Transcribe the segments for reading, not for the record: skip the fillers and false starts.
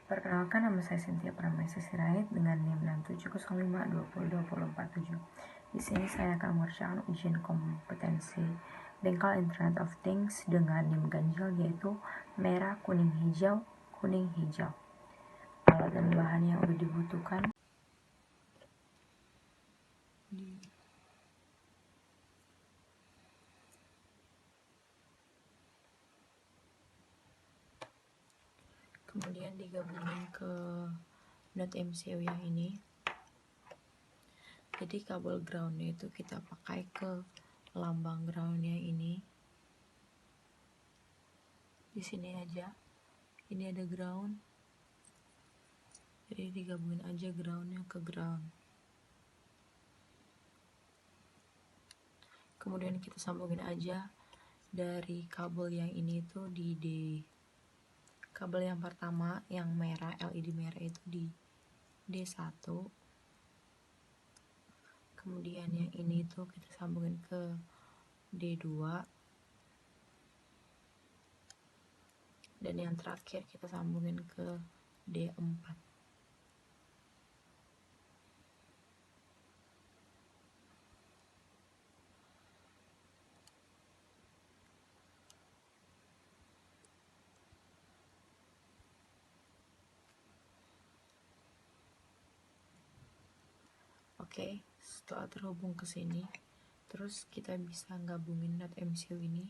Perkenalkan, nama saya Cynthia Pramesa Sirait dengan NIM 6705202047. Di sini saya akan mengerjakan ujian kompetensi bengkel Internet of Things dengan NIM ganjil, yaitu merah, kuning, hijau, kuning, hijau. Alat dan bahan yang udah dibutuhkan. Kemudian digabungin ke node MCU yang ini. Jadi kabel groundnya itu kita pakai ke lambang groundnya ini. Di sini aja. Ini ada ground. Jadi digabungin aja groundnya ke ground. Kemudian kita sambungin aja dari kabel yang ini tuh di D. Kabel yang pertama yang merah, LED merah itu di D1. Kemudian yang ini tuh kita sambungin ke D2. Dan yang terakhir kita sambungin ke D4. Oke, setelah terhubung ke sini, terus kita bisa gabungin node MCU ini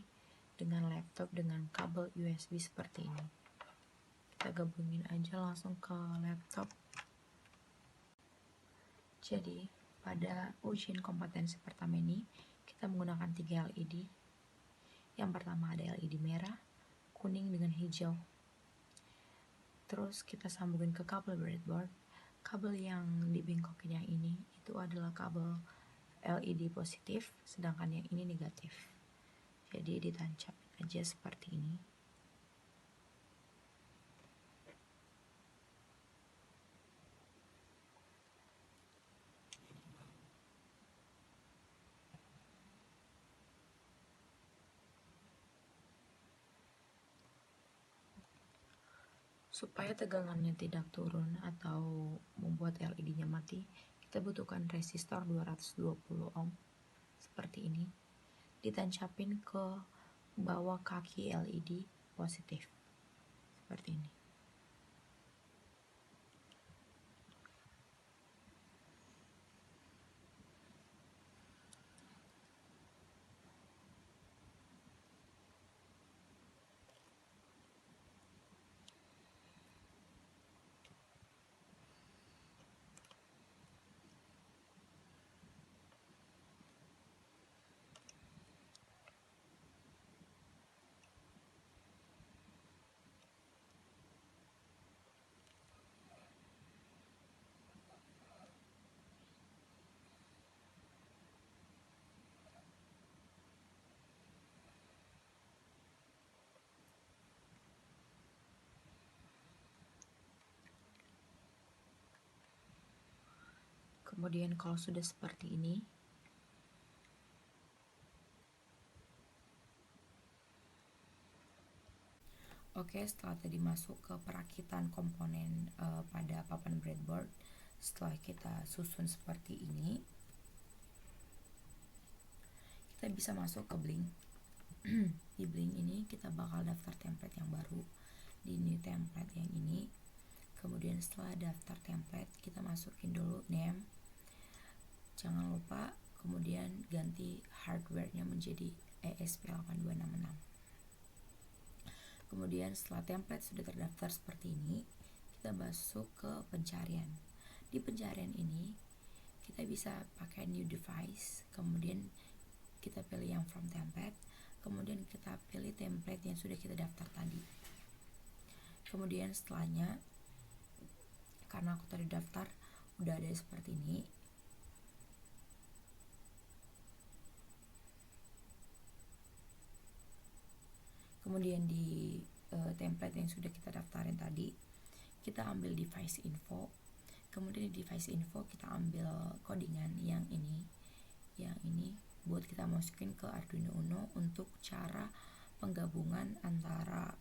dengan laptop dengan kabel USB seperti ini. Kita gabungin aja langsung ke laptop. Jadi, pada ujian kompetensi pertama ini, kita menggunakan 3 LED. Yang pertama ada LED merah, kuning dengan hijau. Terus kita sambungin ke kabel breadboard. Kabel yang dibengkokin yang ini itu adalah kabel LED positif, sedangkan yang ini negatif. Jadi ditancapin aja seperti ini. Supaya tegangannya tidak turun atau membuat LED-nya mati, kita butuhkan resistor 220 ohm seperti ini. Ditancapin ke bawah kaki LED positif seperti ini. Kemudian kalau sudah seperti ini, oke, setelah tadi masuk ke perakitan komponen pada papan breadboard, setelah kita susun seperti ini, kita bisa masuk ke Blink. Di Blink ini kita bakal daftar template yang baru di new template yang ini. Kemudian setelah daftar template, kita masukin dulu name. Jangan lupa kemudian ganti hardware-nya menjadi ESP8266. Kemudian setelah template sudah terdaftar seperti ini, kita masuk ke pencarian. Di pencarian ini kita bisa pakai new device, kemudian kita pilih yang from template, kemudian kita pilih template yang sudah kita daftar tadi. Kemudian setelahnya, karena aku tadi daftar udah ada seperti ini, kemudian di template yang sudah kita daftarin tadi, kita ambil device info. Kemudian di device info kita ambil codingan yang ini buat kita masukin ke Arduino Uno untuk cara penggabungan antara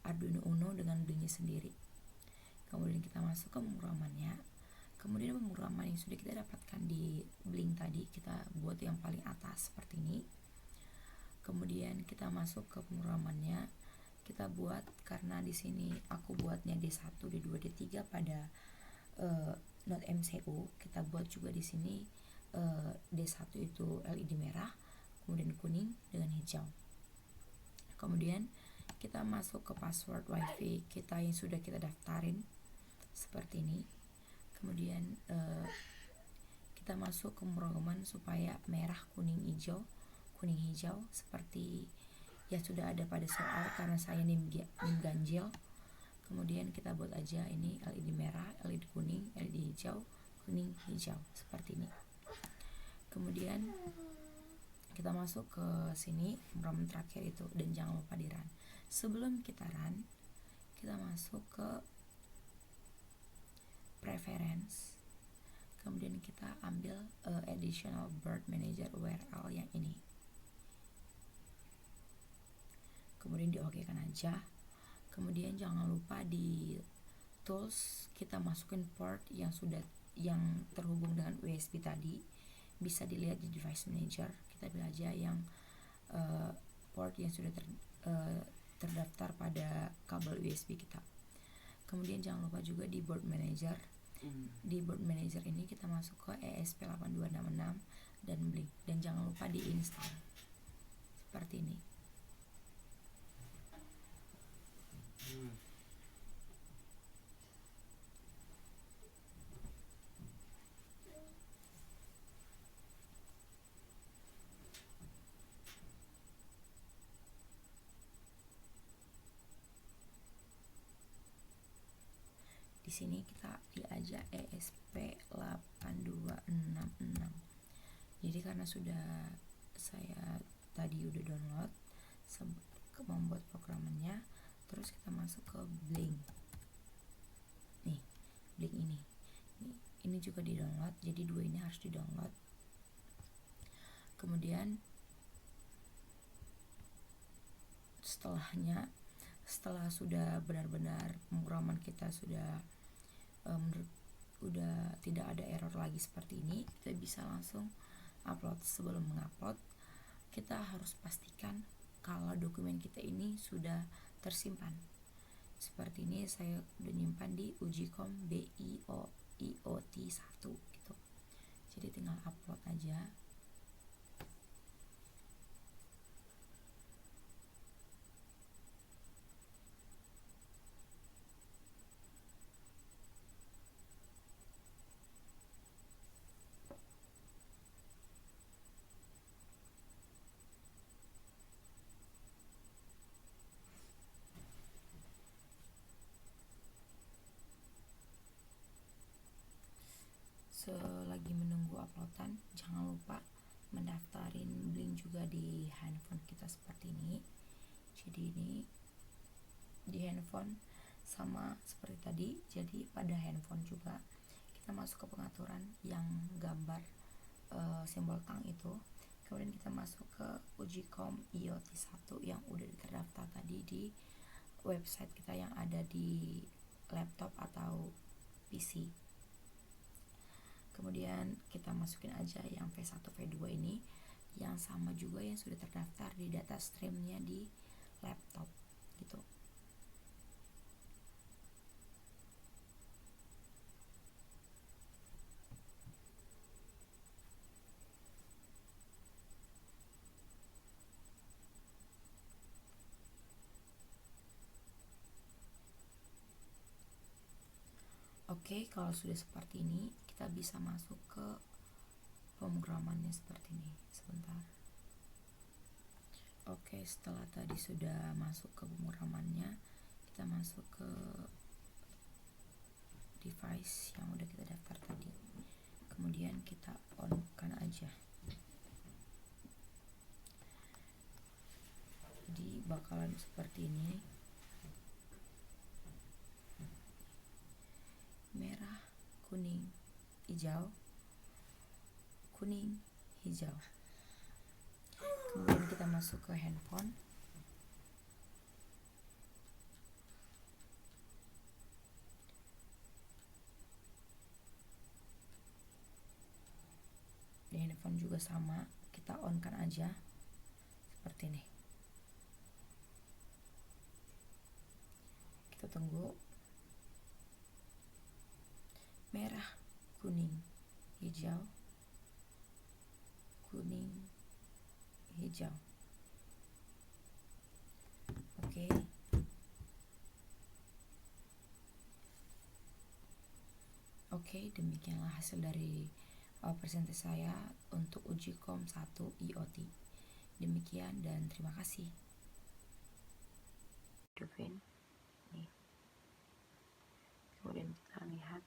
Arduino Uno dengan Blink-nya sendiri. Kemudian kita masuk ke pemrogramannya. Kemudian pemrograman yang sudah kita dapatkan di Blink tadi kita buat yang paling atas seperti ini. Kemudian kita masuk ke pemrogramannya, kita buat, karena di sini aku buatnya D1, D2, D3 pada Node MCU, kita buat juga di sini D1 itu LED merah, kemudian kuning dengan hijau. Kemudian kita masuk ke password WiFi kita yang sudah kita daftarin seperti ini. Kemudian kita masuk ke pemrograman supaya merah, kuning, hijau seperti yang sudah ada pada soal, karena saya nim ganjil. Kemudian kita buat aja ini LED merah, LED kuning, LED hijau, kuning, hijau seperti ini. Kemudian kita masuk ke sini pemrograman terakhir itu, dan jangan lupa di run. Sebelum kita run, kita masuk ke preference, kemudian kita ambil additional bird manager URL yang ini, kemudian di OK kan aja. Kemudian jangan lupa di tools kita masukin port yang terhubung dengan USB tadi, bisa dilihat di device manager. Kita pilih aja yang port yang sudah terdaftar pada kabel USB kita. Kemudian jangan lupa juga di board manager. Di board manager ini kita masuk ke ESP8266 dan Blink, dan jangan lupa di install seperti ini. Di sini kita pilih aja ESP8266. Jadi karena sudah saya tadi udah download membuat programnya, terus kita masuk ke Blink. Nih, Blink ini juga di download, jadi dua ini harus di download. Kemudian setelah sudah benar-benar pemrograman kita sudah udah tidak ada error lagi seperti ini, kita bisa langsung upload. Sebelum mengupload, kita harus pastikan kalau dokumen kita ini sudah tersimpan. Seperti ini saya udah nyimpan di Ujicom BIOT1 gitu. Jadi tinggal upload aja. Selagi menunggu uploadan, jangan lupa mendaftarin Blink juga di handphone kita seperti ini. Jadi ini di handphone sama seperti tadi. Jadi pada handphone juga kita masuk ke pengaturan yang gambar simbol tang itu. Kemudian kita masuk ke Ujicom IoT1 yang udah terdaftar tadi di website kita yang ada di laptop atau PC. Kemudian kita masukin aja yang V1 V2 ini yang sama juga yang sudah terdaftar di data streamnya di laptop gitu. Oke, kalau sudah seperti ini kita bisa masuk ke pemrogramannya seperti ini. Sebentar. Oke, setelah tadi sudah masuk ke pemrogramannya, kita masuk ke device yang udah kita daftar tadi. Kemudian kita on kan aja. Jadi bakalan seperti ini. Merah, kuning, hijau, kuning, hijau. Kemudian kita masuk ke handphone. handphone juga sama, kita on kan aja seperti ini. Kita tunggu. Merah, kuning, hijau, kuning, hijau. Oke. Oke, demikianlah hasil dari presentasi saya untuk uji kom 1 IoT. Demikian dan terima kasih. Hidupin nih. Kemudian kita lihat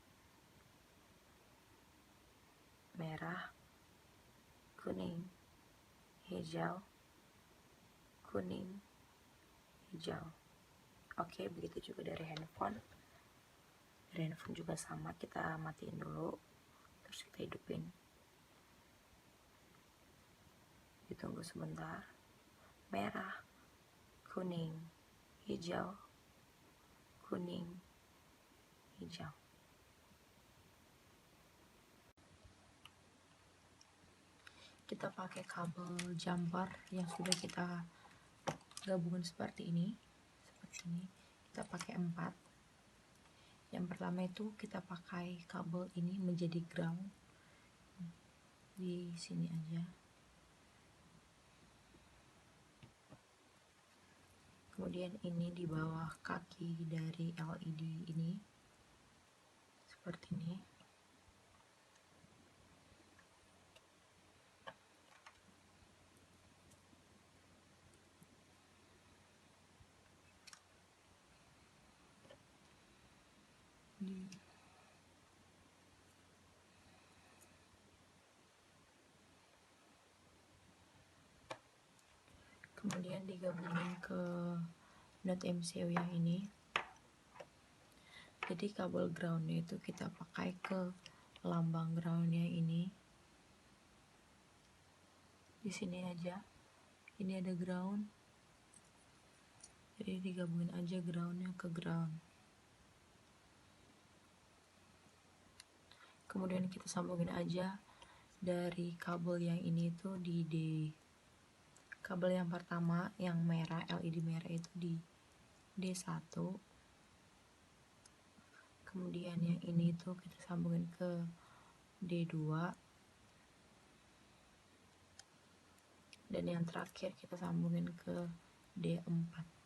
merah, kuning, hijau, kuning, hijau. Oke, begitu juga dari handphone. Dari handphone juga sama, kita matiin dulu, terus kita hidupin. Ditunggu sebentar. Merah, kuning, hijau, kuning, hijau. Kita pakai kabel jumper yang sudah kita gabungkan seperti ini. Kita pakai 4. Yang pertama itu kita pakai kabel ini menjadi ground di sini aja. Kemudian ini di bawah kaki dari LED ini seperti ini. Kemudian digabungin ke node MCU yang ini. Jadi kabel groundnya itu kita pakai ke lambang groundnya ini. Di sini aja. Ini ada ground. Jadi digabungin aja groundnya ke ground. Kemudian kita sambungin aja dari kabel yang ini tuh di D. Kabel yang pertama yang merah, LED merah itu di D1. Kemudian yang ini tuh kita sambungin ke D2. Dan yang terakhir kita sambungin ke D4.